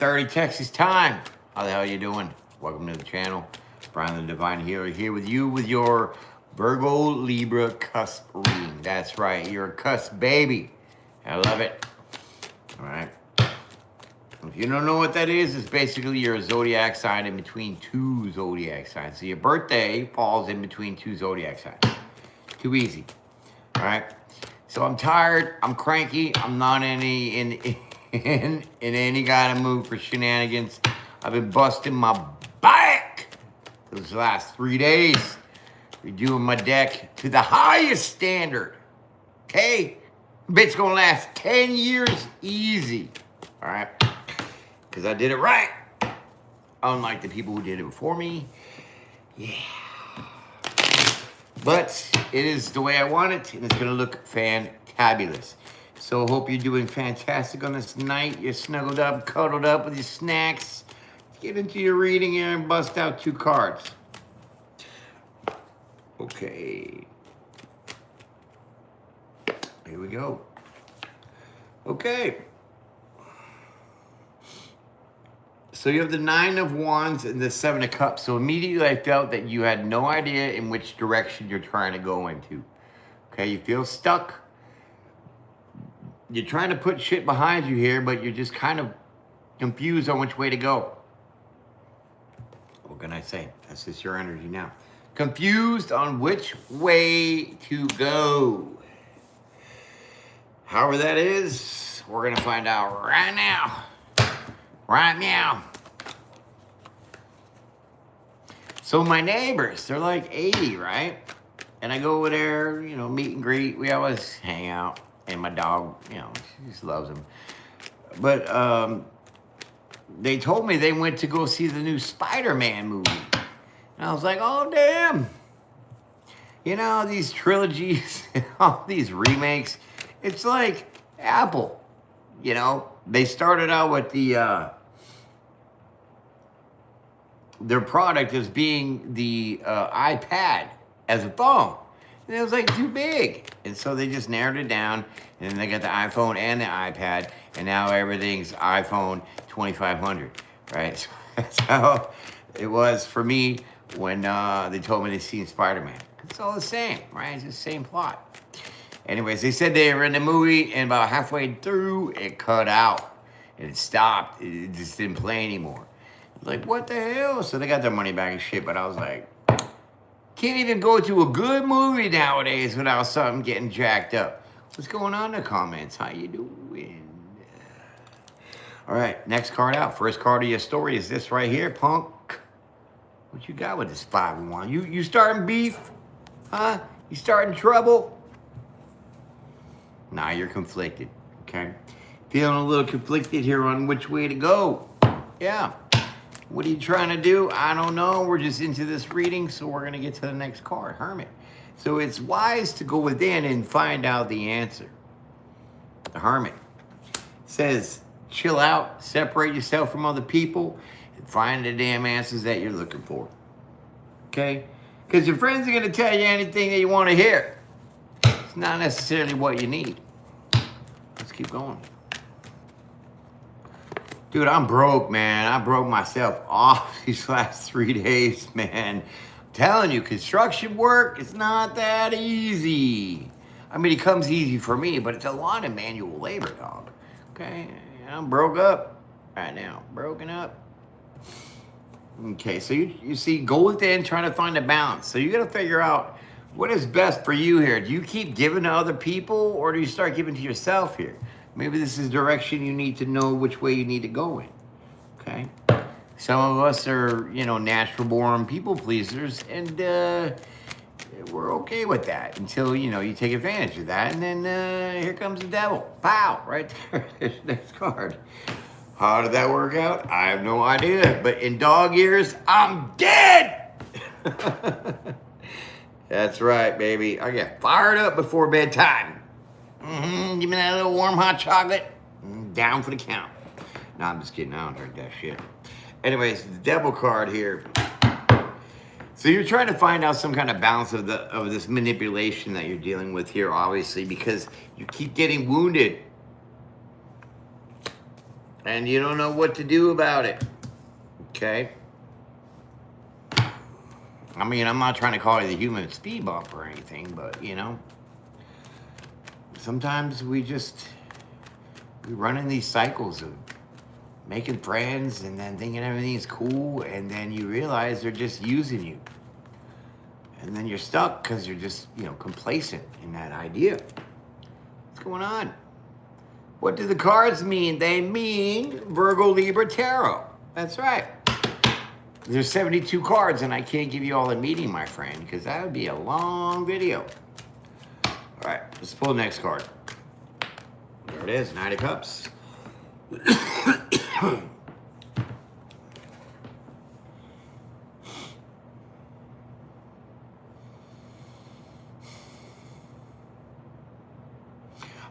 30 Texas time. How the hell you doing? Welcome to the channel. Brian the Divine Healer here with you with your Virgo-Libra Cusp reading. That's right, you're a Cusp baby. I love it. All right. If you don't know what that is, it's basically you're a zodiac sign in between two zodiac signs. So your birthday falls in between two zodiac signs. Too easy. All right. So I'm tired. I'm cranky. I'm not in any kind of mood for shenanigans. I've been busting my back those last 3 days, redoing my deck to the highest standard. Okay, bit's gonna last 10 years easy. All right, because I did it right, unlike the people who did it before me. Yeah, but it is the way I want it, and it's gonna look fantabulous. So hope you're doing fantastic on this night. You're snuggled up, cuddled up with your snacks. Let's get into your reading here and bust out 2 cards. Okay. Here we go. Okay. So you have the 9 of Wands and the 7 of Cups. So immediately I felt that you had no idea in which direction you're trying to go into. Okay, you feel stuck. You're trying to put shit behind you here, but you're just kind of confused on which way to go. What can I say? That's just your energy now. Confused on which way to go. However that is, we're going to find out right now. Right now. So my neighbors, they're like 80, right? And I go over there, you know, meet and greet. We always hang out. And my dog, you know, she just loves him. But they told me they went to go see the new Spider-Man movie. And I was like, oh, damn. You know, these trilogies, all these remakes, it's like Apple. You know, they started out with their product as being the iPad as a phone. And it was like too big. And so they just narrowed it down. And then they got the iPhone and the iPad. And now everything's iPhone 2500, right? So that's how it was for me when they told me they seen Spider-Man. It's all the same, right? It's the same plot. Anyways, they said they were in the movie and about halfway through, it cut out. And it stopped. It just didn't play anymore. I was like, what the hell? So they got their money back and shit. But I was like, can't even go to a good movie nowadays without something getting jacked up. What's going on in the comments? How you doing? All right, next card out. First card of your story is this right here, punk. What you got with this 5 of Wands? You starting beef? Huh? You starting trouble? Nah, you're conflicted, okay? Feeling a little conflicted here on which way to go. Yeah. What are you trying to do? I don't know. We're just into this reading, so we're going to get to the next card, Hermit. So it's wise to go within and find out the answer. The Hermit says, chill out, separate yourself from other people, and find the damn answers that you're looking for. Okay? Because your friends are going to tell you anything that you want to hear. It's not necessarily what you need. Let's keep going. Dude, I'm broke, man. I broke myself off these last 3 days, man. I'm telling you, construction work is not that easy. I mean, it comes easy for me, but it's a lot of manual labor, dog. Okay? I'm broke up right now. Broken up. Okay, so you see, go within, trying to find a balance. So you got to figure out what is best for you here. Do you keep giving to other people, or do you start giving to yourself here? Maybe this is direction you need to know which way you need to go in, okay? Some of us are, you know, natural born people pleasers, and we're okay with that until, you know, you take advantage of that, and then here comes the devil. Pow, right there, next card. How did that work out? I have no idea, but in dog years, I'm dead! That's right, baby. I get fired up before bedtime. Give me that little warm hot chocolate. Down for the count. No, I'm just kidding. I don't drink that shit. Anyways, the devil card here. So you're trying to find out some kind of balance of this manipulation that you're dealing with here, obviously, because you keep getting wounded. and you don't know what to do about it. Okay? I mean, I'm not trying to call it the human speed bump or anything, but, you know, sometimes we run in these cycles of making friends and then thinking everything's cool, and then you realize they're just using you. And then you're stuck because you're just, you know, complacent in that idea. What's going on? What do the cards mean? They mean Virgo-Libra Tarot. That's right. There's 72 cards, and I can't give you all the meaning, my friend, because that would be a long video. All right, let's pull the next card. There it is, Knight of Cups.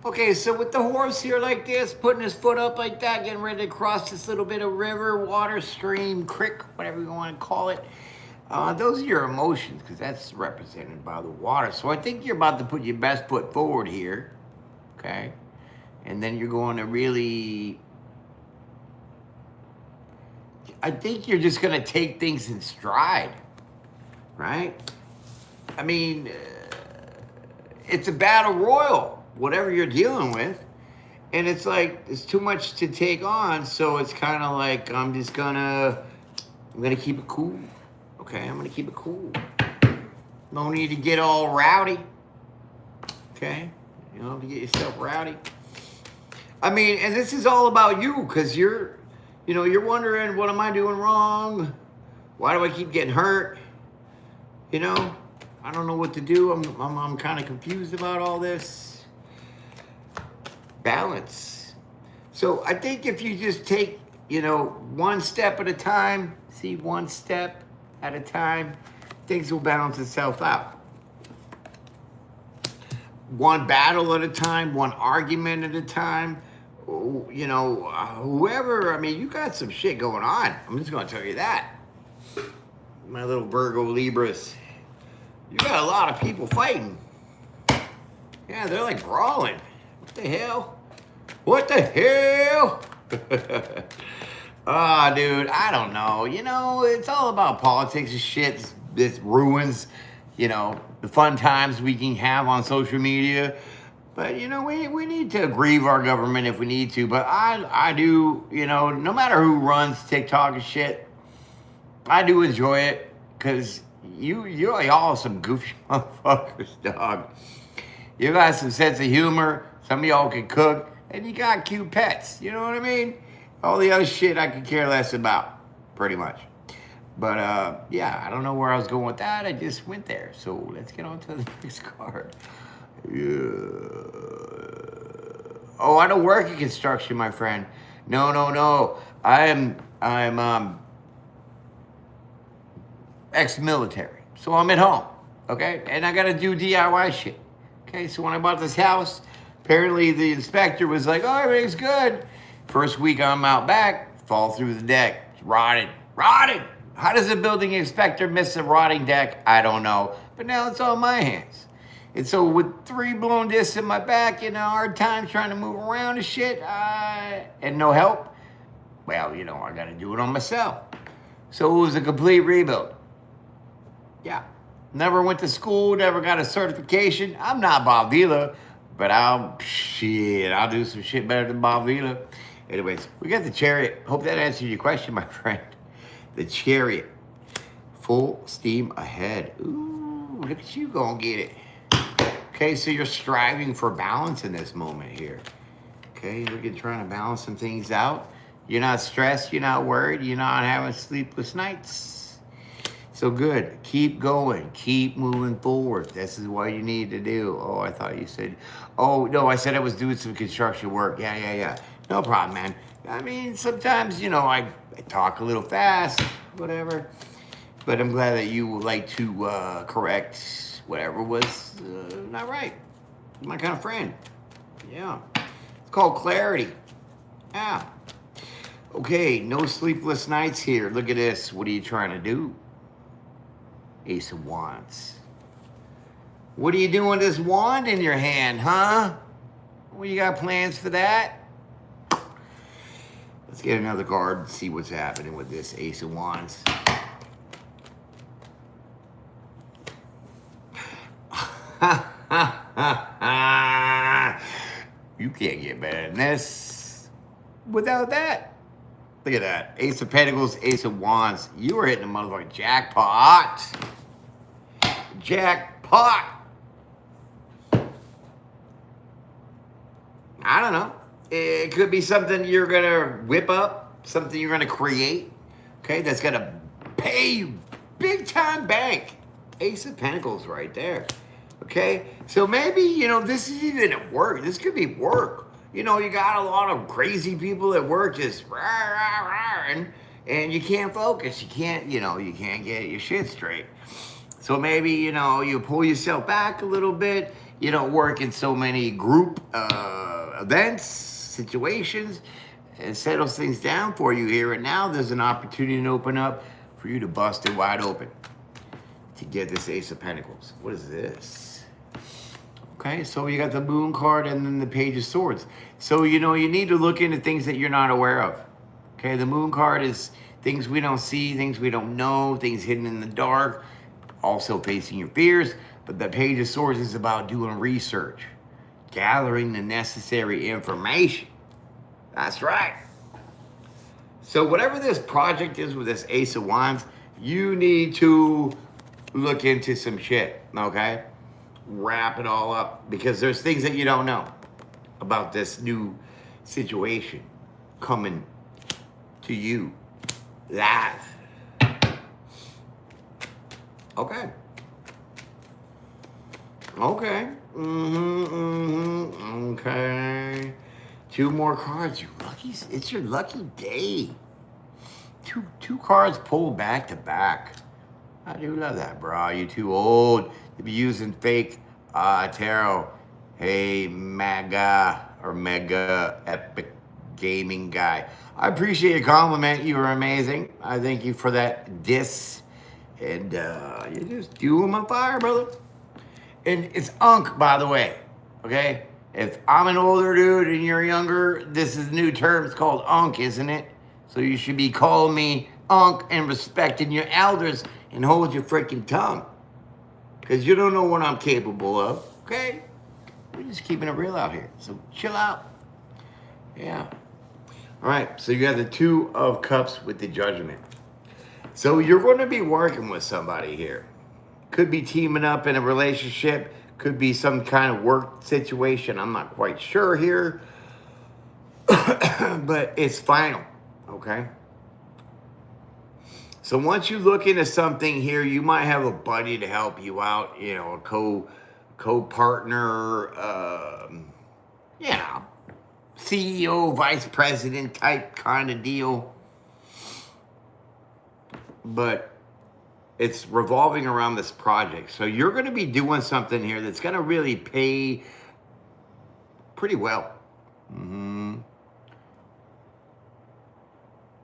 Okay, so with the horse here like this, putting his foot up like that, getting ready to cross this little bit of river, water, stream, creek, whatever you want to call it. Those are your emotions, because that's represented by the water. So I think you're about to put your best foot forward here, okay? And then you're going to really... I think you're just going to take things in stride, right? I mean, it's a battle royal, whatever you're dealing with. And it's like, it's too much to take on. So it's kind of like, I'm going to keep it cool. Okay, I'm going to keep it cool. No need to get all rowdy. Okay, you know, to get yourself rowdy. I mean, and this is all about you, because you're wondering, what am I doing wrong? Why do I keep getting hurt? You know, I don't know what to do. I'm kind of confused about all this. Balance. So I think if you just take, you know, one step at a time, see, one step at a time, things will balance itself out. One battle at a time, one argument at a time. You know, whoever, I mean, you got some shit going on. I'm just going to tell you that. My little Virgo Libras. You got a lot of people fighting. Yeah, they're like brawling. What the hell? What the hell? Ah, dude, I don't know. You know, it's all about politics and shit. This ruins, you know, the fun times we can have on social media. But, you know, we need to grieve our government if we need to. But I do, you know, no matter who runs TikTok and shit, I do enjoy it. Because y'all some goofy motherfuckers, dog. You got some sense of humor. Some of y'all can cook. And you got cute pets. You know what I mean? All the other shit I could care less about, pretty much. But, yeah, I don't know where I was going with that. I just went there. So let's get on to the next card. Yeah. Oh, I don't work in construction, my friend. No. I'm ex-military. So I'm at home, okay? And I got to do DIY shit. Okay, so when I bought this house, apparently the inspector was like, oh, everything's good. First week I'm out back, fall through the deck. It's rotted. How does a building inspector miss a rotting deck? I don't know. But now it's on my hands. And so with 3 blown discs in my back, you know, hard time trying to move around and shit, and no help, well, you know, I got to do it on myself. So it was a complete rebuild. Yeah. Never went to school, never got a certification. I'm not Bob Vila, but I'll do some shit better than Bob Vila. Anyways, we got the Chariot. Hope that answered your question, my friend. The Chariot. Full steam ahead. Ooh, look at you gonna get it. Okay, so you're striving for balance in this moment here. Okay, look at trying to balance some things out. You're not stressed, you're not worried, you're not having sleepless nights. So good, keep going, keep moving forward. This is what you need to do. Oh, I thought you said, oh, no, I said I was doing some construction work. Yeah. No problem, man. I mean, sometimes, you know, I talk a little fast, whatever. But I'm glad that you would like to correct whatever was not right. My kind of friend. Yeah. It's called clarity. Yeah. Okay, no sleepless nights here. Look at this. What are you trying to do? Ace of Wands. What are you doing with this wand in your hand, huh? Well, you got plans for that? Let's get another card and see what's happening with this Ace of Wands. You can't get better than this without that. Look at that. Ace of Pentacles, Ace of Wands. You are hitting the motherfucking jackpot. Jackpot. I don't know. It could be something you're going to whip up, something you're going to create, okay, that's going to pay you big time bank. Ace of Pentacles right there, okay? So maybe, you know, this is even at work. This could be work. You know, you got a lot of crazy people at work just rah, rah, rah, and you can't focus. You can't, you know, you can't get your shit straight. So maybe, you know, you pull yourself back a little bit. You don't work in so many group events, situations, and settles things down for you here and now. There's an opportunity to open up for you to bust it wide open to get this Ace of Pentacles. What is this? Okay, so you got the Moon card and then the Page of Swords. So, you know, you need to look into things that you're not aware of. Okay, the Moon card is things we don't see, things we don't know, things hidden in the dark, also facing your fears. But the Page of Swords is about doing research, gathering the necessary information. That's right. So whatever this project is with this Ace of Wands, you need to look into some shit, okay? Wrap it all up, because there's things that you don't know about this new situation coming to you live. Okay. Okay. Okay. Two more cards. You lucky. It's your lucky day. Two cards pulled back to back. I do love that, bro. You too old to be using fake tarot. Hey, mega epic gaming guy. I appreciate your compliment. You were amazing. I thank you for that diss. And you're just doing my fire, brother. And it's Unk, by the way, okay? If I'm an older dude and you're younger, this is a new term. It's called Unk, isn't it? So you should be calling me Unk and respecting your elders and hold your freaking tongue. Because you don't know what I'm capable of, okay? We're just keeping it real out here. So chill out. Yeah. All right, so you got the Two of Cups with the Judgment. So you're going to be working with somebody here. Could be teaming up in a relationship. Could be some kind of work situation. I'm not quite sure here. But it's final, okay? So once you look into something here, you might have a buddy to help you out, you know, a co-partner, you know, CEO, vice president type kind of deal. But it's revolving around this project. So you're going to be doing something here that's going to really pay pretty well.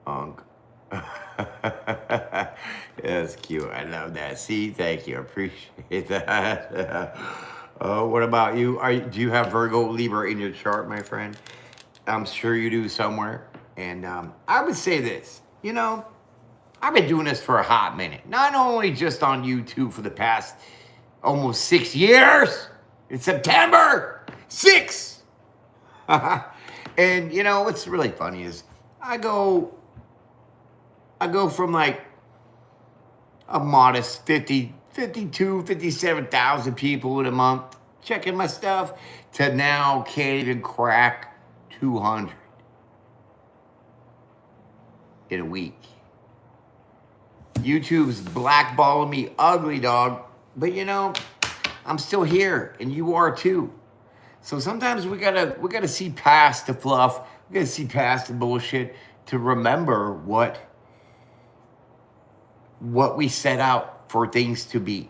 Unk. That's cute. I love that. See, thank you. I appreciate that. What about you? Do you have Virgo-Libra in your chart, my friend? I'm sure you do somewhere. And I would say this, you know, I've been doing this for a hot minute. Not only just on YouTube for the past almost 6 years. It's September 6. And, you know, what's really funny is I go from like a modest 57,000 people in a month checking my stuff to now can't even crack 200 in a week. YouTube's blackballing me ugly, dog. But you know, I'm still here and you are too. So sometimes we gotta see past the fluff. We gotta see past the bullshit to remember what we set out for things to be.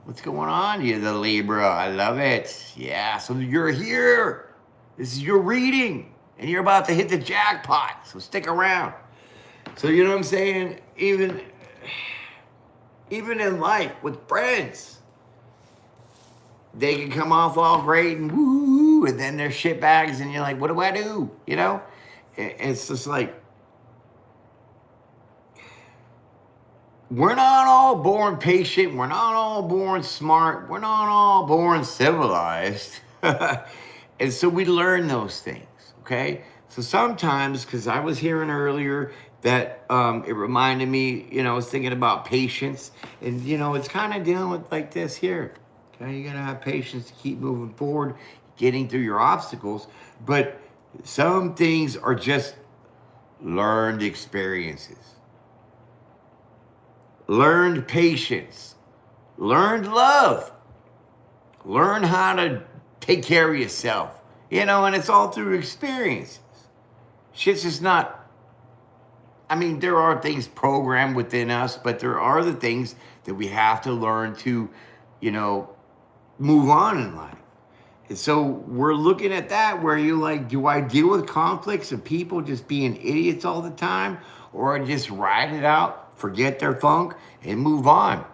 What's going on, you the Libra? I love it. Yeah, so you're here. This is your reading and you're about to hit the jackpot. So stick around. So you know what I'm saying? Even in life with friends, they can come off all great and woo, and then they're shitbags, and you're like, what do I do? You know? It's just like, we're not all born patient. We're not all born smart. We're not all born civilized. And so we learn those things, okay? So sometimes, because I was hearing earlier that it reminded me, I was thinking about patience. And, it's kind of dealing with like this here. Okay, you got to have patience to keep moving forward, getting through your obstacles. But some things are just learned experiences. Learned patience, learned love, learn how to take care of yourself, and it's all through experiences. Shit's just not, there are things programmed within us, but there are the things that we have to learn to, move on in life. And so we're looking at that where you're like, do I deal with conflicts of people just being idiots all the time, or just ride it out? Forget their funk and move on.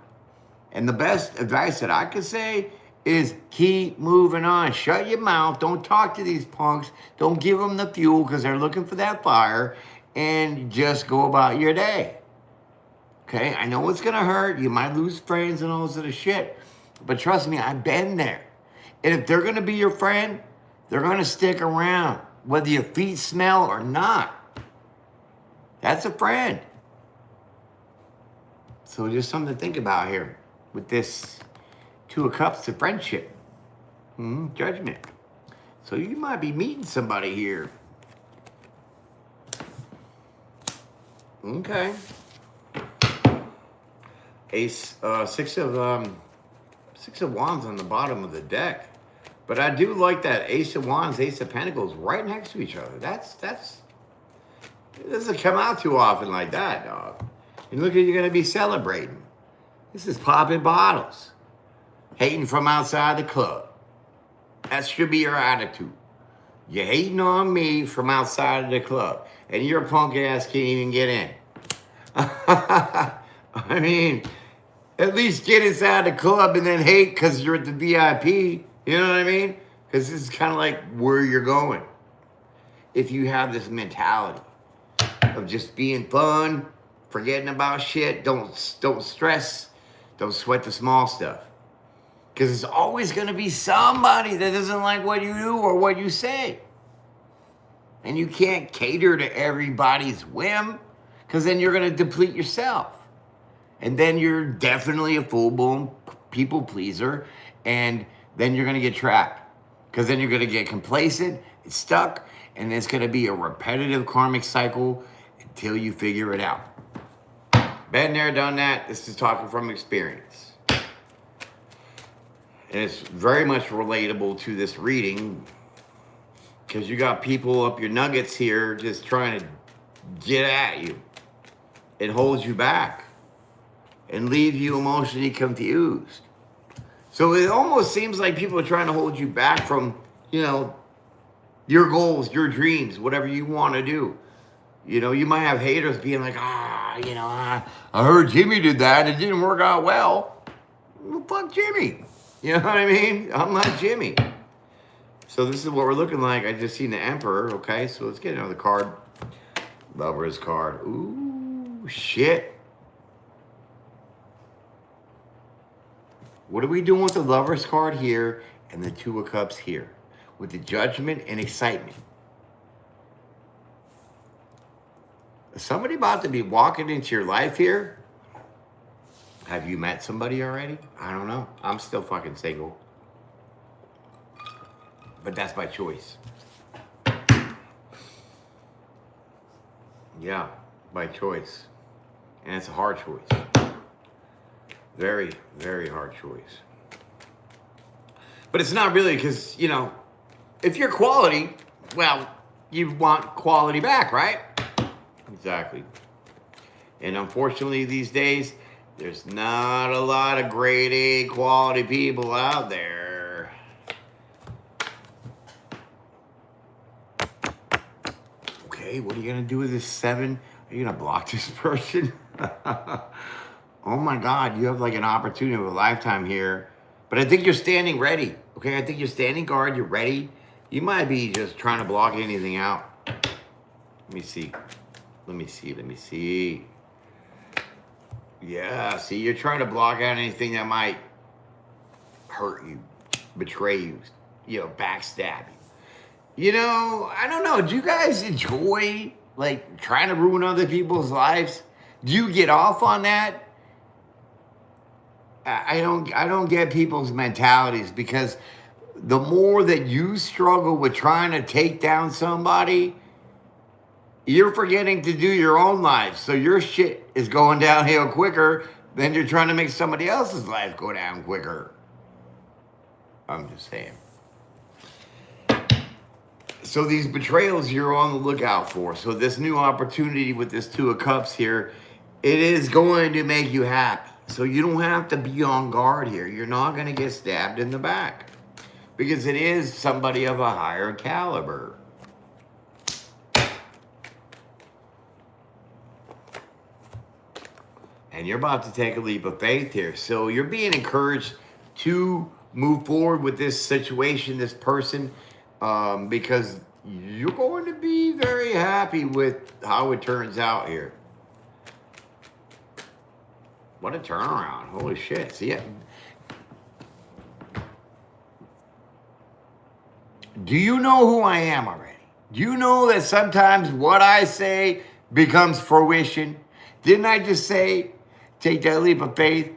And the best advice that I could say is keep moving on. Shut your mouth. Don't talk to these punks. Don't give them the fuel because they're looking for that fire, and just go about your day. Okay? I know it's going to hurt. You might lose friends and all this other shit. But trust me, I've been there. And if they're going to be your friend, they're going to stick around, whether your feet smell or not. That's a friend. So just something to think about here with this Two of Cups to friendship. Judgment. So you might be meeting somebody here. Okay. Ace, six of Wands on the bottom of the deck. But I do like that Ace of Wands, Ace of Pentacles right next to each other. It doesn't come out too often like that, dog. And look, you're going to be celebrating. This is popping bottles. Hating from outside the club. That should be your attitude. You're hating on me from outside of the club. And your punk ass can't even get in. At least get inside the club and then hate because you're at the VIP. You know what I mean? Because this is kind of like where you're going. If you have this mentality of just being fun, forgetting about shit, don't stress, don't sweat the small stuff. Because there's always going to be somebody that doesn't like what you do or what you say. And you can't cater to everybody's whim, because then you're going to deplete yourself. And then you're definitely a full-blown people pleaser, and then you're going to get trapped. Because then you're going to get complacent, it's stuck, and it's going to be a repetitive karmic cycle until you figure it out. Been there, done that. This is talking from experience. And it's very much relatable to this reading, because you got people up your nuggets here just trying to get at you. It holds you back and leave you emotionally confused. So it almost seems like people are trying to hold you back from, your goals, your dreams, whatever you want to do. You might have haters being like, I heard Jimmy did that. It didn't work out well. Well, fuck Jimmy. You know what I mean? I'm not Jimmy. So this is what we're looking like. I just seen the Emperor. Okay, so let's get another card. Lover's card. Ooh, shit. What are we doing with the Lover's card here and the Two of Cups here? With the Judgment and excitement. Is somebody about to be walking into your life here? Have you met somebody already? I don't know. I'm still fucking single. But that's my choice. Yeah, by choice. And it's a hard choice. Very, very hard choice. But it's not really because, if you're quality, well, you want quality back, right? Exactly. And unfortunately these days, there's not a lot of grade A quality people out there. Okay, what are you going to do with this 7? Are you going to block this person? Oh my God, you have like an opportunity of a lifetime here. But I think you're standing ready. Okay, I think you're standing guard. You're ready. You might be just trying to block anything out. Let me see. Let me see. Let me see. Yeah, see, you're trying to block out anything that might hurt you, betray you, backstab you. You know, I don't know. Do you guys enjoy like trying to ruin other people's lives? Do you get off on that? I don't get people's mentalities because the more that you struggle with trying to take down somebody, you're forgetting to do your own life. So your shit is going downhill quicker than you're trying to make somebody else's life go down quicker. I'm just saying. So these betrayals you're on the lookout for. So this new opportunity with this Two of Cups here, it is going to make you happy. So you don't have to be on guard here. You're not going to get stabbed in the back because it is somebody of a higher caliber. And you're about to take a leap of faith here. So you're being encouraged to move forward with this situation, this person, because you're going to be very happy with how it turns out here. What a turnaround. Holy shit. See it? Do you know who I am already? Do you know that sometimes what I say becomes fruition? Didn't I just say, take that leap of faith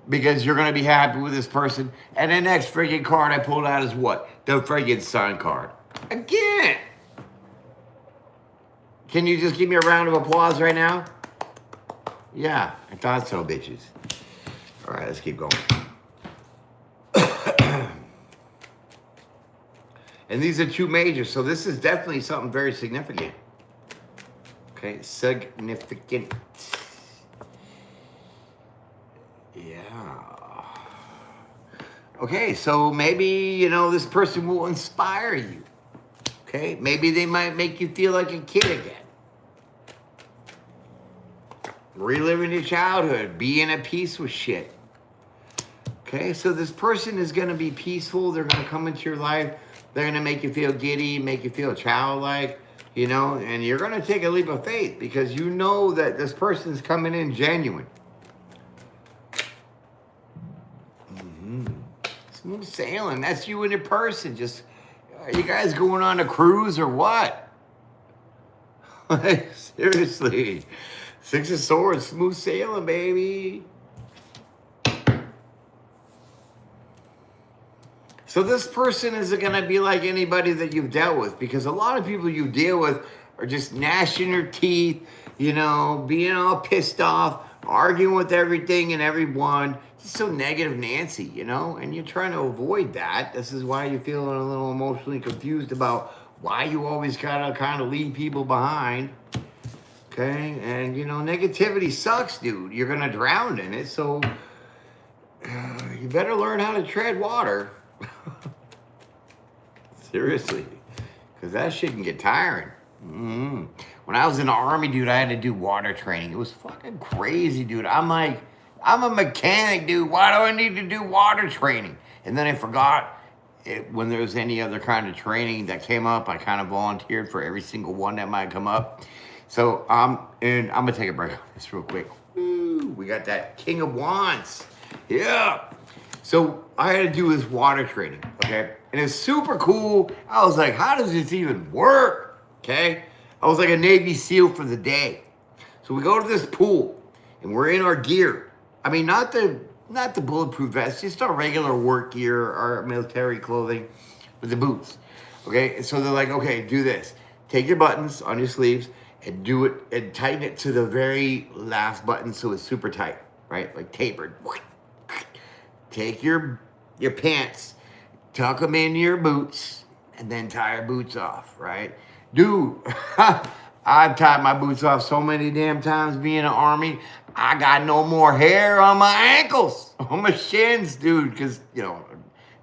because you're going to be happy with this person? And the next freaking card I pulled out is what? The freaking Sun card. Again. Can you just give me a round of applause right now? Yeah, I thought so, bitches. All right, let's keep going. And these are two majors, so this is definitely something very significant. Okay, significant. Yeah. Okay, so maybe, this person will inspire you. Okay, maybe they might make you feel like a kid again. Reliving your childhood, being at peace with shit. Okay, so this person is going to be peaceful. They're going to come into your life. They're going to make you feel giddy, make you feel childlike, and you're going to take a leap of faith because you know that this person's coming in genuine. Smooth sailing. That's you and your person. Just, are you guys going on a cruise or what? Like, seriously. Six of Swords, smooth sailing, baby. So this person isn't going to be like anybody that you've dealt with because a lot of people you deal with are just gnashing your teeth, being all pissed off, arguing with everything and everyone. Just so negative Nancy, and you're trying to avoid that. This is why you're feeling a little emotionally confused about why you always gotta kind of leave people behind. Okay, and negativity sucks, dude. You're gonna drown in it, so you better learn how to tread water. Seriously, because that shit can get tiring. When I was in the Army, dude, I had to do water training. It was fucking crazy, dude. I'm like, I'm a mechanic, dude. Why do I need to do water training? And then I forgot when there was any other kind of training that came up. I kind of volunteered for every single one that might come up. So I'm gonna take a break on this real quick. Woo, we got that King of Wands. Yeah. So I had to do this water training, okay? And it's super cool. I was like, how does this even work? Okay? I was like a Navy SEAL for the day. So we go to this pool and we're in our gear. I mean, not the bulletproof vest, just our regular work gear, our military clothing with the boots. Okay? And so they're like, okay, do this. Take your buttons on your sleeves and do it and tighten it to the very last button so it's super tight, right? Like tapered. Take your pants, tuck them into your boots, and then tie your boots off, right? Dude, I've tied my boots off so many damn times being in the Army, I got no more hair on my ankles, on my shins, dude, because,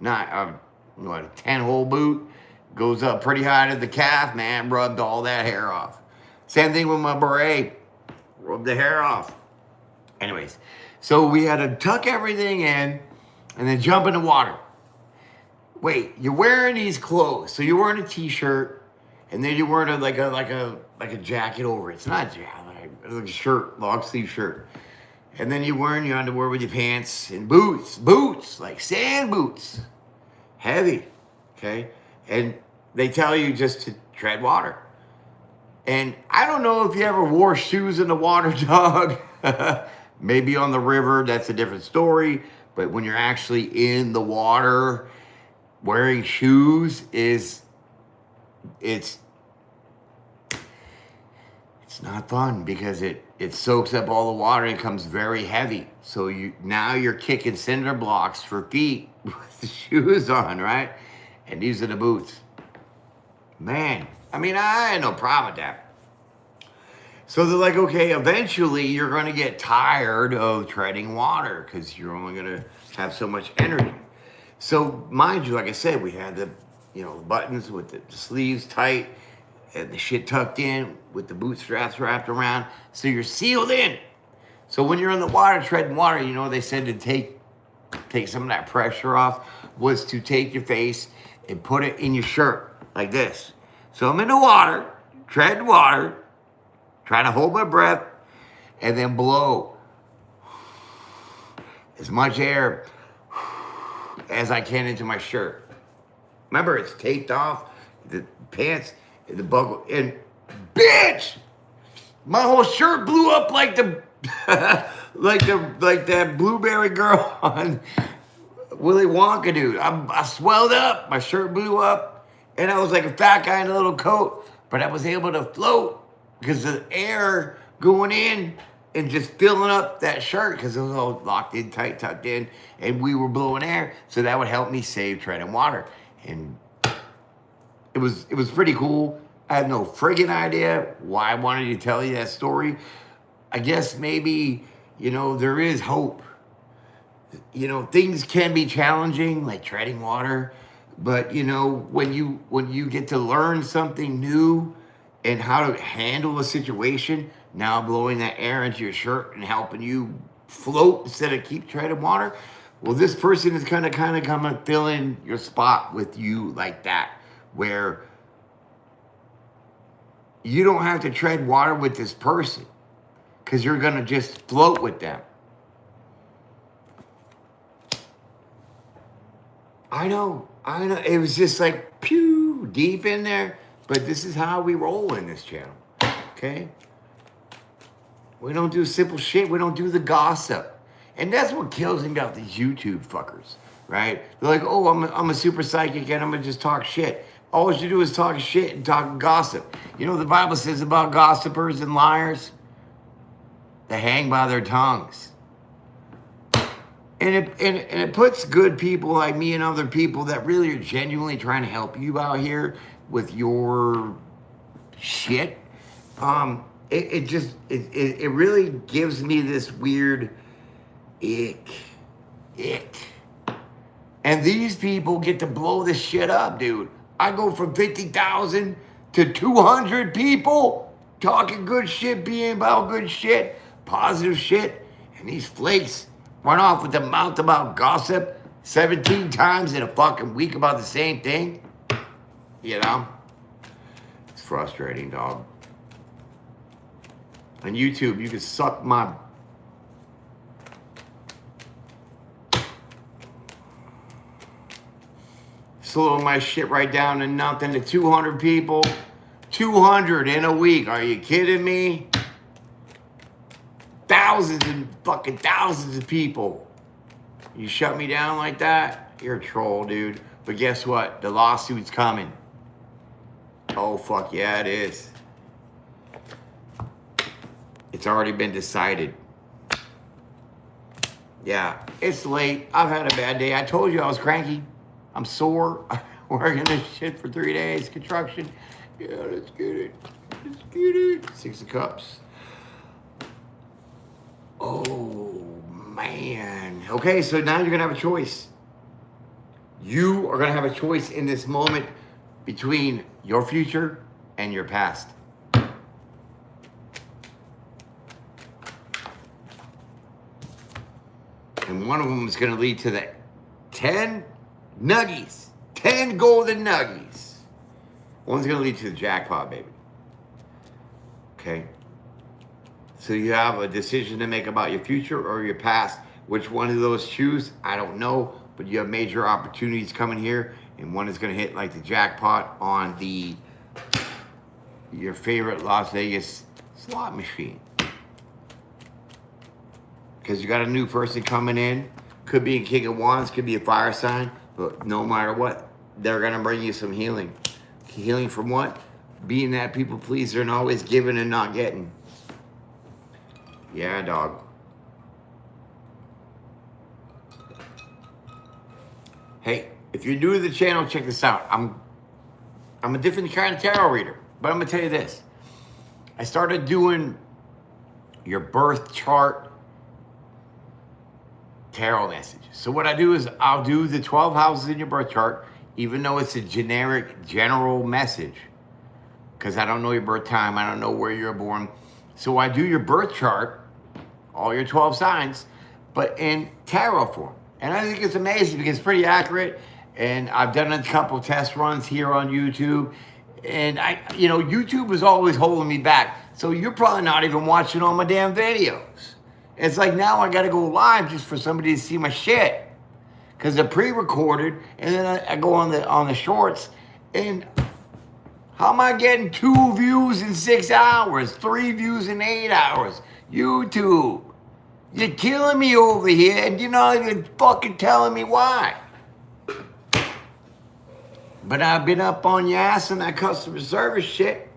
not a 10-hole boot goes up pretty high to the calf, man, rubbed all that hair off. Same thing with my beret, rubbed the hair off. Anyways, so we had to tuck everything in and then jump in the water. Wait, you're wearing these clothes. So you're wearing a t-shirt and then you're wearing like a jacket over it. It's not a jacket, like a shirt, long sleeve shirt. And then you're wearing your underwear with your pants and boots, like sand boots, heavy, okay? And they tell you just to tread water. And I don't know if you ever wore shoes in the water, dog. Maybe on the river, that's a different story. But when you're actually in the water, wearing shoes it's not fun because it soaks up all the water and it becomes very heavy. So now you're kicking cinder blocks for feet with the shoes on, right? And these are the boots. Man, I mean, I had no problem with that. So they're like, okay, eventually you're going to get tired of treading water because you're only going to have so much energy. So mind you, like I said, we had the buttons with the sleeves tight and the shit tucked in with the boot straps wrapped around. So you're sealed in. So when you're in the water, treading water, they said to take some of that pressure off was to take your face and put it in your shirt like this. So I'm in the water, treading water, trying to hold my breath, and then blow as much air as I can into my shirt. Remember, it's taped off, the pants, the buckle, and bitch, my whole shirt blew up like the like that blueberry girl on Willy Wonka, dude. I swelled up, my shirt blew up, and I was like a fat guy in a little coat, but I was able to float because the air going in and just filling up that shirt because it was all locked in, tight, tucked in, and we were blowing air, so that would help me save treading water. And it was pretty cool. I had no friggin' idea why I wanted to tell you that story. I guess maybe, there is hope. Things can be challenging, like treading water, but when you get to learn something new and how to handle a situation, now blowing that air into your shirt and helping you float instead of keep treading water, well, this person is kind of come and fill in your spot with you like that, where you don't have to tread water with this person because you're going to just float with them. I know. It was just like, pew, deep in there. But this is how we roll in this channel, okay? We don't do simple shit. We don't do the gossip. And that's what kills me about these YouTube fuckers, right? They're like, oh, I'm a super psychic and I'm going to just talk shit. All you do is talk shit and talk gossip. The Bible says about gossipers and liars? They hang by their tongues. And it puts good people like me and other people that really are genuinely trying to help you out here with your shit. It really gives me this weird ick. And these people get to blow this shit up, dude. I go from 50,000 to 200 people talking good shit, being about good shit, positive shit, and these flakes run off with the mouth about gossip 17 times in a fucking week about the same thing. It's frustrating, dog. On YouTube, you can suck my... Slow my shit right down to nothing to 200 people. 200 in a week. Are you kidding me? Thousands and fucking thousands of people. You shut me down like that? You're a troll, dude. But guess what? The lawsuit's coming. Oh, fuck yeah, it is. It's already been decided. Yeah, it's late. I've had a bad day. I told you I was cranky. I'm sore. Working this shit for 3 days. Construction. Yeah, let's get it. Let's get it. 6 of Cups. Oh, man. Okay, so now you're going to have a choice. You are going to have a choice in this moment between your future and your past. And one of them is going to lead to the 10 nuggies. 10 golden nuggies. One's going to lead to the jackpot, baby. Okay? So you have a decision to make about your future or your past. Which one of those choose? I don't know. But you have major opportunities coming here. And one is going to hit like the jackpot on your favorite Las Vegas slot machine. Because you got a new person coming in. Could be a King of Wands, could be a fire sign. But no matter what, they're going to bring you some healing. Healing from what? Being that people pleaser and always giving and not getting. Yeah, dog. Hey, if you're new to the channel, check this out. I'm a different kind of tarot reader. But I'm going to tell you this. I started doing your birth chart tarot messages. So what I do is I'll do the 12 houses in your birth chart, even though it's a generic, general message, because I don't know your birth time, I don't know where you're born. So I do your birth chart, all your 12 signs, but in tarot form. And I think it's amazing because it's pretty accurate. And I've done a couple test runs here on YouTube. And YouTube is always holding me back. So you're probably not even watching all my damn videos. It's like now I gotta go live just for somebody to see my shit. Because they're pre-recorded, and then I go on the shorts, and how am I getting 2 views in 6 hours, 3 views in 8 hours? YouTube, you're killing me over here, and you're not even fucking telling me why. But I've been up on your ass on that customer service shit,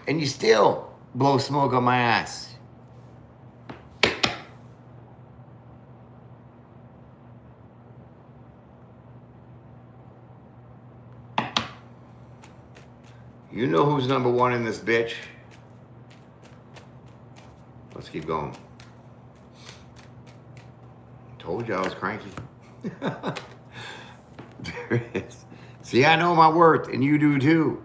and you still blow smoke on my ass. You know who's number one in this bitch? Let's keep going. Told you I was cranky. There it is. See, I know my worth, and you do too.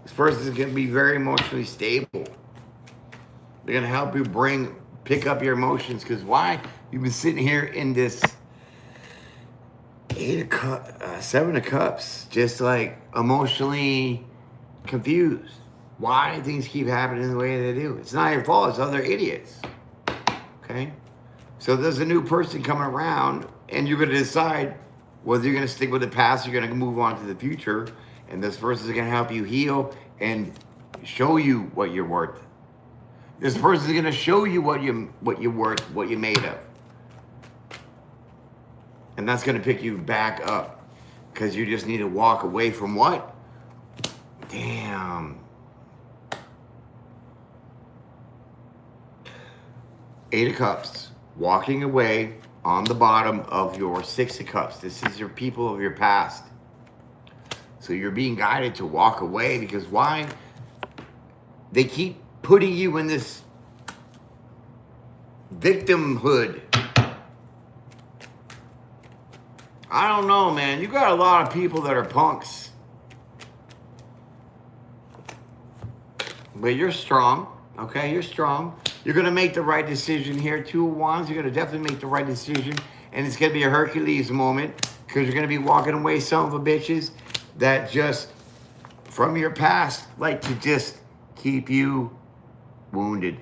This person is going to be very emotionally stable. They're going to help you pick up your emotions, because why? You've been sitting here in this 7 of Cups, just like emotionally confused. Why things keep happening the way they do? It's not your fault, it's other idiots. Okay? So there's a new person coming around, and you're going to decide whether you're going to stick with the past or you're going to move on to the future. And this person is going to help you heal and show you what you're worth. This person is going to show you what you're worth, what you're made of. And that's going to pick you back up, because you just need to walk away from what? Damn. 8 of Cups. Walking away on the bottom of your 6 of Cups. This is your people of your past. So you're being guided to walk away, because why? They keep putting you in this victimhood. I don't know, man. You got a lot of people that are punks. But you're strong, okay? You're strong. You're going to make the right decision here. 2 of Wands, you're going to definitely make the right decision. And it's going to be a Hercules moment, because you're going to be walking away some of the bitches that just, from your past, like to just keep you wounded.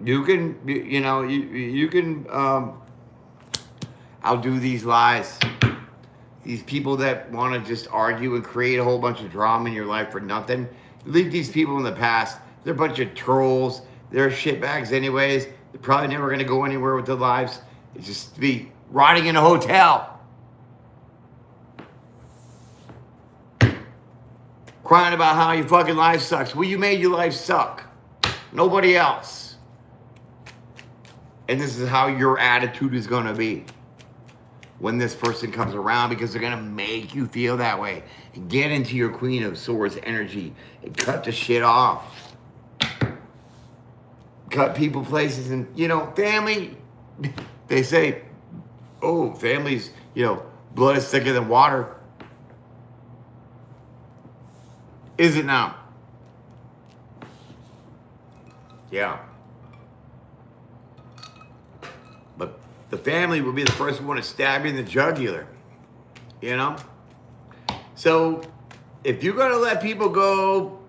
You can, you can outdo these lies. These people that want to just argue and create a whole bunch of drama in your life for nothing. Leave these people in the past. They're a bunch of trolls. They're shitbags anyways. They're probably never going to go anywhere with their lives. It's just to be rotting in a hotel. Crying about how your fucking life sucks. Well, you made your life suck. Nobody else. And this is how your attitude is going to be when this person comes around, because they're going to make you feel that way. And get into your Queen of Swords energy and cut the shit off. Cut people, places, and, family. They say, oh, family's, blood is thicker than water. Is it now? Yeah. But the family will be the first one to stab you in the jugular. You know? So, if you're going to let people go,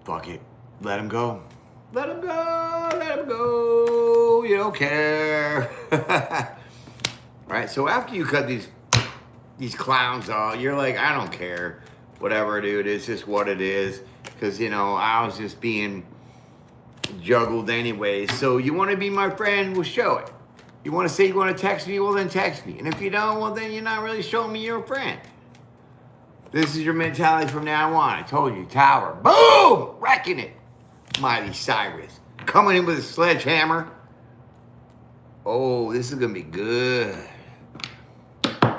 fuck it. Let them go. Let them go. Let them go. You don't care. Right? So, after you cut these clowns off, you're like, I don't care. Whatever, dude. It's just what it is. Because, you know, I was just being juggled anyway. So, you want to be my friend? Well, show it. You want to say you want to text me? Well, then text me. And if you don't, well, then you're not really showing me you're a friend. This is your mentality from now on. I told you, Tower. Boom! Wrecking it. Miley Cyrus. Coming in with a sledgehammer. Oh, this is going to be good.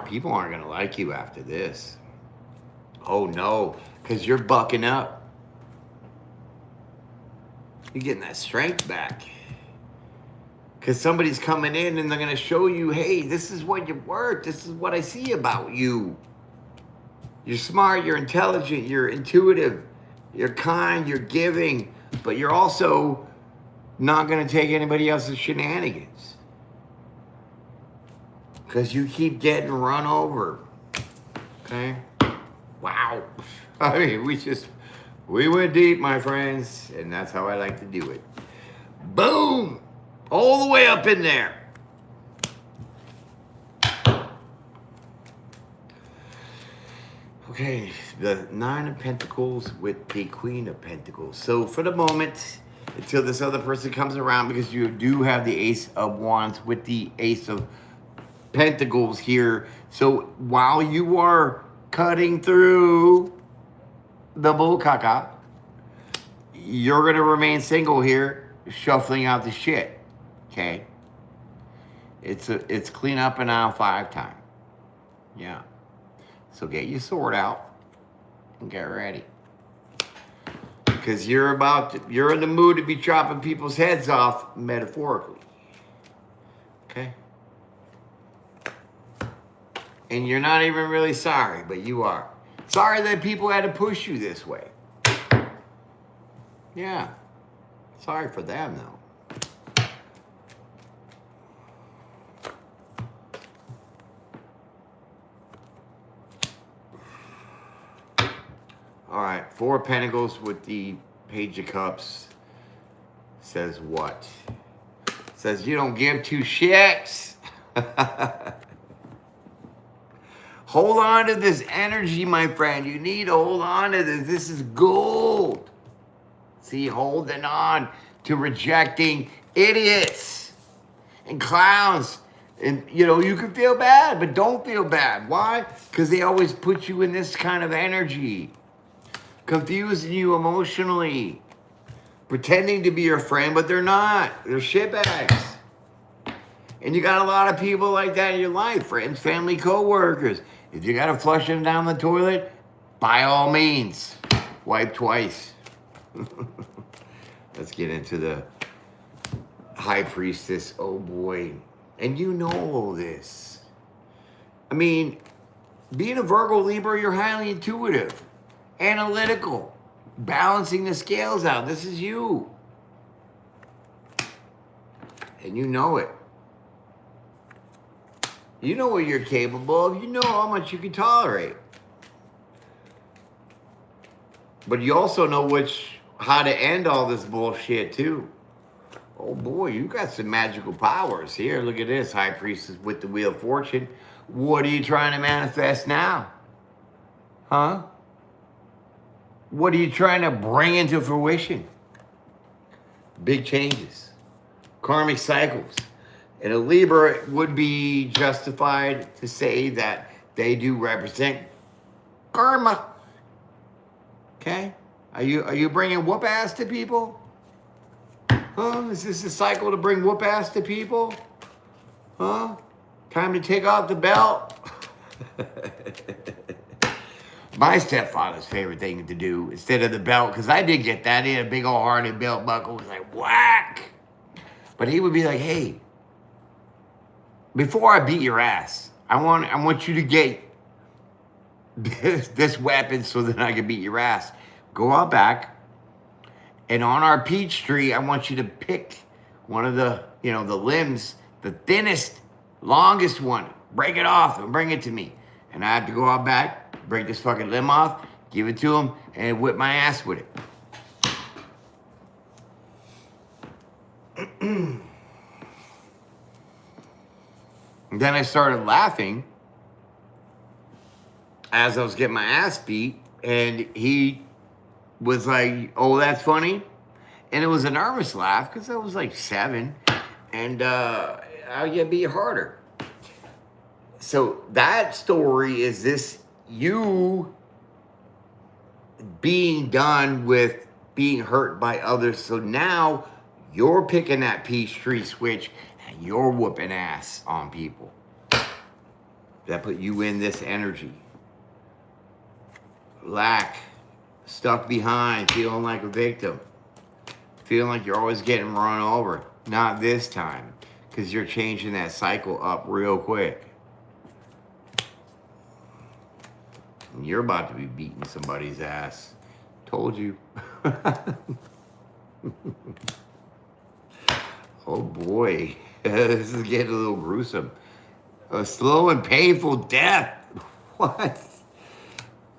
People aren't going to like you after this. Oh, no. Because you're bucking up. You're getting that strength back. Because somebody's coming in and they're going to show you, hey, this is what you're worth. This is what I see about you. You're smart, you're intelligent, you're intuitive, you're kind, you're giving, but you're also not going to take anybody else's shenanigans. Because you keep getting run over. Okay? Wow. I mean, we went deep, my friends, and that's how I like to do it. Boom! All the way up in there. Okay, the Nine of Pentacles with the Queen of Pentacles. So for the moment, until this other person comes around, because you do have the Ace of Wands with the Ace of Pentacles here. So while you are cutting through the bullcaca, you're going to remain single here, shuffling out the shit. Okay? It's clean up in aisle 5 time. Yeah. So get your sword out and get ready. Because you're in the mood to be chopping people's heads off metaphorically. Okay? And you're not even really sorry, but you are. Sorry that people had to push you this way. Yeah. Sorry for them, though. All right, 4 of Pentacles with the Page of Cups says what? Says you don't give 2 shits. Hold on to this energy, my friend. You need to hold on to this. This is gold. See, holding on to rejecting idiots and clowns. And, you know, you can feel bad, but don't feel bad. Why? Because they always put you in this kind of energy. Confusing you emotionally. Pretending to be your friend, but they're not. They're shitbags. And you got a lot of people like that in your life. Friends, family, co-workers. If you got to flush them down the toilet, by all means, wipe twice. Let's get into the High Priestess. Oh, boy. And you know all this. I mean, being a Virgo-Libra, you're highly intuitive. Analytical, balancing the scales out. This is you. And you know it. You know what you're capable of. You know how much you can tolerate. But you also know how to end all this bullshit, too. Oh, boy, you got some magical powers here. Look at this, High Priestess with the Wheel of Fortune. What are you trying to manifest now? Huh? What are you trying to bring into fruition? Big changes. Karmic cycles. And a Libra would be justified to say that they do represent karma. Okay? Are you bringing whoop ass to people? Huh? Is this a cycle to bring whoop ass to people? Huh? Time to take off the belt? My stepfather's favorite thing to do instead of the belt, because I did get that. He had a big old hearted belt buckle. It was like, whack. But he would be like, hey, before I beat your ass, I want you to get this weapon so that I can beat your ass. Go out back And on our peach tree, I want you to pick one of the, you know, the limbs, the thinnest, longest one. Break it off and bring it to me. And I have to go out back, break this fucking limb off, give it to him, and whip my ass with it. And then I started laughing as I was getting my ass beat, and he was like, oh, that's funny? And it was a nervous laugh because I was like 7, and I get beat harder. So that story is this, you being done with being hurt by others. So now you're picking that peach tree switch and you're whooping ass on people that put you in this energy. Lack, stuck behind, feeling like a victim, feeling like you're always getting run over. Not this time, because you're changing that cycle up real quick. And you're about to be beating somebody's ass. Told you. Oh boy, this is getting a little gruesome. A slow and painful death. What?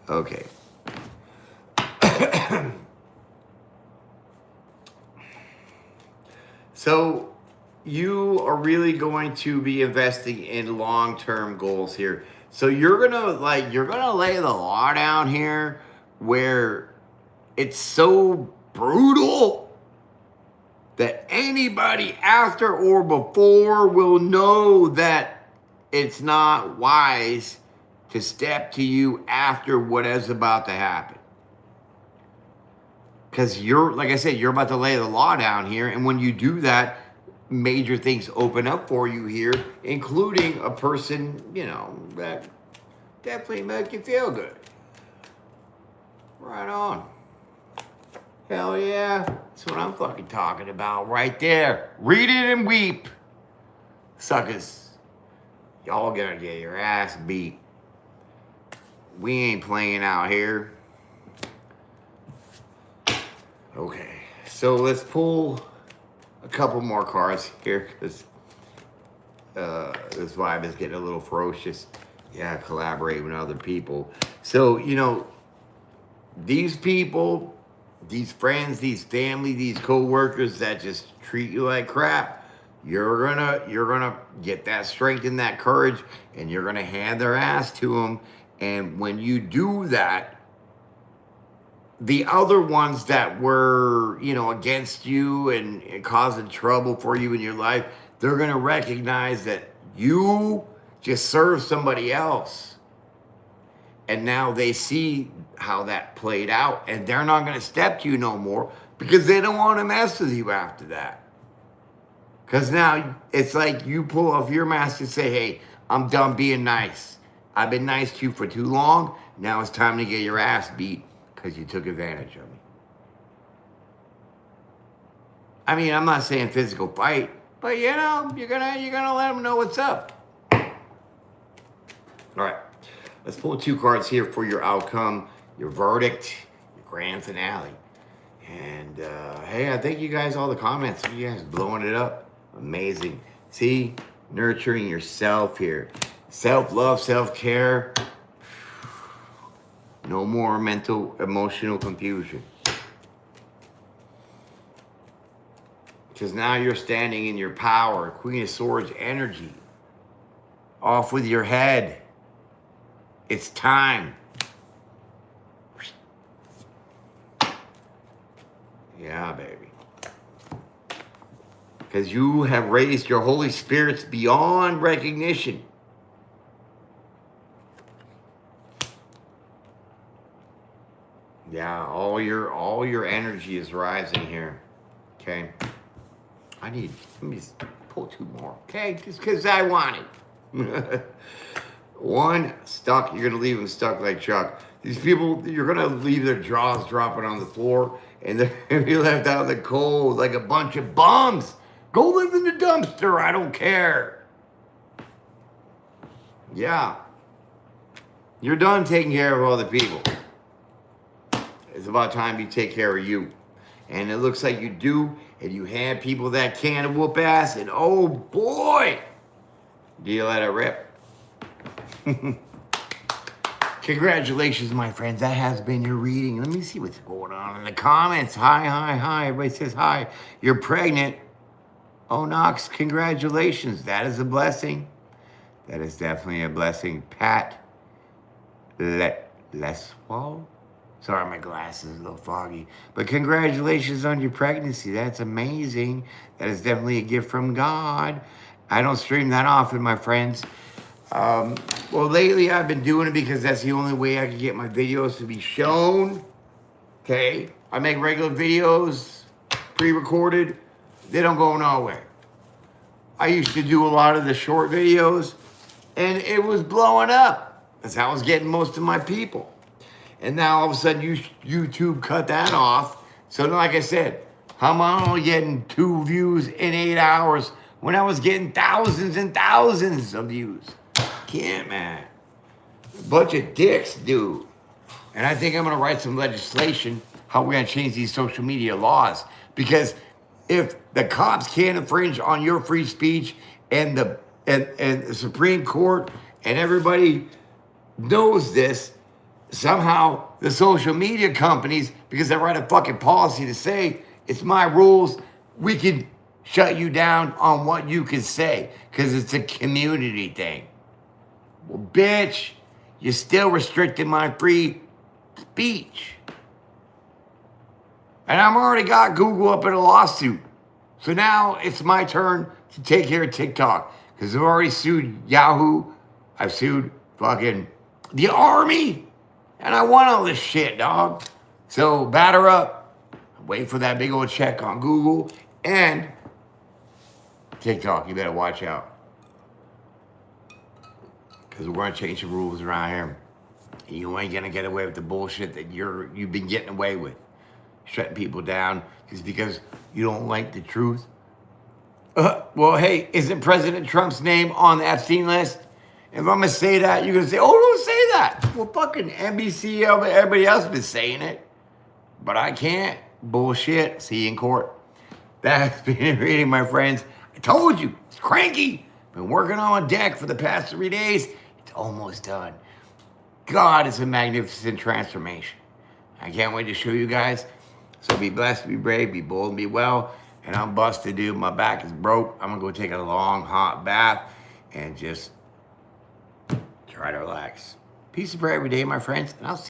Okay. So you are really going to be investing in long-term goals here. So you're gonna lay the law down here where it's so brutal that anybody after or before will know that it's not wise to step to you after what is about to happen. Because you're, like I said, you're about to lay the law down here. And when you do that, major things open up for you here, including a person, you know, that definitely make you feel good. Right on. Hell yeah. That's what I'm fucking talking about right there. Read it and weep. Suckers. Y'all gonna get your ass beat. We ain't playing out here. Okay, so let's pull a couple more cards here because this vibe is getting a little ferocious. Yeah, collaborate with other people. So, you know, these people, these friends, these family, these co-workers that just treat you like crap, you're gonna get that strength and that courage, and you're gonna hand their ass to them. And when you do that, the other ones that were, you know, against you and causing trouble for you in your life, they're going to recognize that you just served somebody else. And now they see how that played out, and they're not going to step to you no more because they don't want to mess with you after that. Because now it's like you pull off your mask and say, hey, I'm done being nice. I've been nice to you for too long. Now it's time to get your ass beat. Because you took advantage of me. I mean, I'm not saying physical fight, but you know, you're gonna let them know what's up. All right, let's pull 2 cards here for your outcome, your verdict, your grand finale. And hey, I thank you guys, all the comments. You guys blowing it up, amazing. See, nurturing yourself here, self-love, self-care. No more mental, emotional confusion. Because now you're standing in your power, Queen of Swords energy. Off with your head. It's time. Yeah, baby. Because you have raised your Holy Spirits beyond recognition. Yeah, all your energy is rising here. Okay. Let me just pull 2 more. Okay, just because I want it. 1, stuck. You're gonna leave them stuck like Chuck. These people, you're gonna leave their jaws dropping on the floor, and they're gonna be left out in the cold like a bunch of bums. Go live in the dumpster. I don't care. Yeah. You're done taking care of other people. It's about time you take care of you. And it looks like you do, and you have people that can whoop ass, and oh boy, do you let it rip. Congratulations, my friends. That has been your reading. Let me see what's going on in the comments. Hi, hi, hi. Everybody says hi. You're pregnant. Oh, Knox, congratulations. That is a blessing. That is definitely a blessing. Pat Leswell. Sorry, my glasses are a little foggy. But congratulations on your pregnancy. That's amazing. That is definitely a gift from God. I don't stream that often, my friends. Well, lately I've been doing it because that's the only way I can get my videos to be shown. Okay? I make regular videos, pre-recorded. They don't go nowhere. I used to do a lot of the short videos, and it was blowing up. That's how I was getting most of my people. And now all of a sudden YouTube cut that off. So like I said, how am I only getting 2 views in 8 hours when I was getting thousands and thousands of views? Can't, man. A bunch of dicks, dude. And I think I'm gonna write some legislation how we're gonna change these social media laws. Because if the cops can't infringe on your free speech and the Supreme Court and everybody knows this, somehow the social media companies, because they write a fucking policy to say it's my rules, we can shut you down on what you can say because it's a community thing. Well, bitch, you're still restricting my free speech. And I've already got Google up in a lawsuit. So now it's my turn to take care of TikTok because I've already sued Yahoo. I've sued fucking the army. And I want all this shit, dog. So batter up. Wait for that big old check on Google and TikTok. You better watch out. Because we're going to change the rules around here. You ain't going to get away with the bullshit that you've been getting away with. Shutting people down just because you don't like the truth. Well, hey, isn't President Trump's name on the Epstein list? If I'm going to say that, you're going to say, oh, don't say that. Well, fucking NBC, everybody else has been saying it. But I can't. Bullshit. See you in court. That's been reading, my friends. I told you, it's cranky. Been working on deck for the past 3 days. It's almost done. God, it's a magnificent transformation. I can't wait to show you guys. So be blessed, be brave, be bold, and be well. And I'm busted, dude. My back is broke. I'm going to go take a long, hot bath and just try to relax. Peace and prayer every day, my friends. And I'll see you.